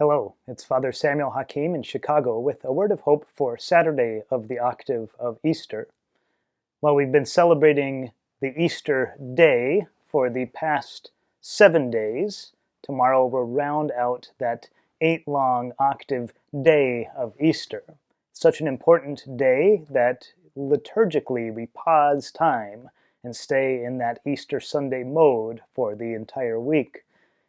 Hello, it's Father Samuel Hakeem in Chicago with a word of hope for Saturday of the octave of Easter. While we've been celebrating the Easter day for the past 7 days, tomorrow we'll round out that 8-long octave day of Easter. Such an important day that liturgically we pause time and stay in that Easter Sunday mode for the entire week.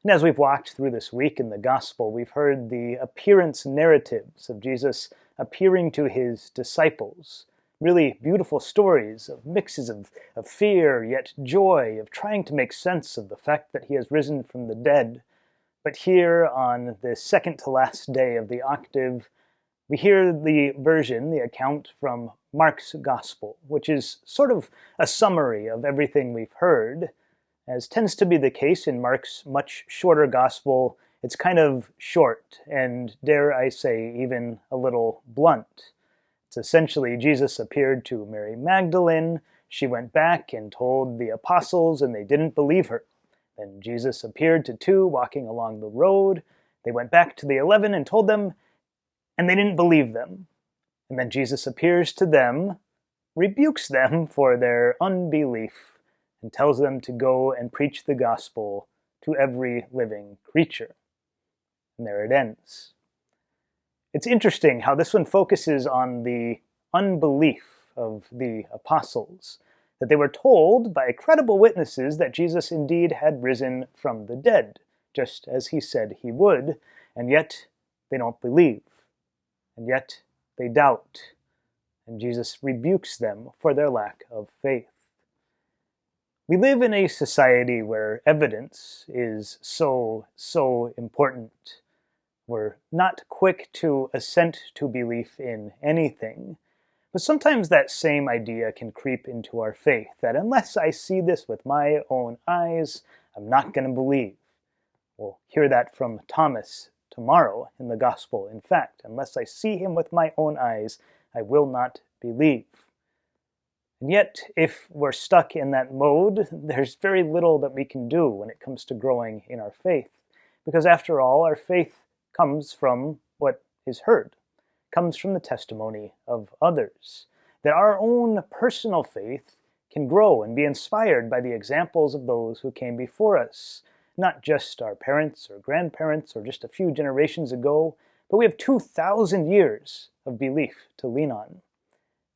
And as we've walked through this week in the Gospel, we've heard the appearance narratives of Jesus appearing to his disciples. Really beautiful stories of mixes of fear, yet joy, of trying to make sense of the fact that he has risen from the dead. But here on the second to last day of the octave, we hear the account from Mark's Gospel, which is sort of a summary of everything we've heard. As tends to be the case in Mark's much shorter gospel, it's kind of short and, dare I say, even a little blunt. It's essentially Jesus appeared to Mary Magdalene, she went back and told the apostles, and they didn't believe her. Then Jesus appeared to 2 walking along the road, they went back to the 11 and told them, and they didn't believe them. And then Jesus appears to them, rebukes them for their unbelief, and tells them to go and preach the gospel to every living creature. And there it ends. It's interesting how this one focuses on the unbelief of the apostles, that they were told by credible witnesses that Jesus indeed had risen from the dead, just as he said he would, and yet they don't believe, and yet they doubt, and Jesus rebukes them for their lack of faith. We live in a society where evidence is so important. We're not quick to assent to belief in anything, but sometimes that same idea can creep into our faith, that unless I see this with my own eyes, I'm not going to believe. We'll hear that from Thomas tomorrow in the Gospel. In fact, unless I see him with my own eyes, I will not believe. And yet, if we're stuck in that mode, there's very little that we can do when it comes to growing in our faith. Because after all, our faith comes from what is heard, comes from the testimony of others. That our own personal faith can grow and be inspired by the examples of those who came before us. Not just our parents or grandparents or just a few generations ago, but we have 2,000 years of belief to lean on.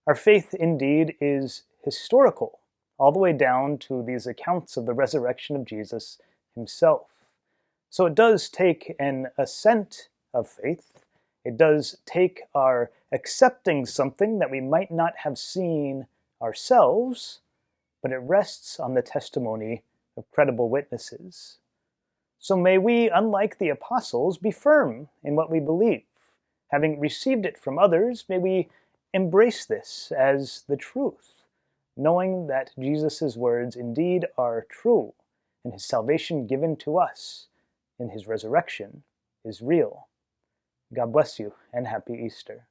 Our faith indeed is historical, all the way down to these accounts of the resurrection of Jesus himself. So it does take an assent of faith. It does take our accepting something that we might not have seen ourselves, but it rests on the testimony of credible witnesses. So may we, unlike the apostles, be firm in what we believe. Having received it from others, may we embrace this as the truth, knowing that Jesus' words indeed are true, and his salvation given to us in his resurrection is real. God bless you, and happy Easter.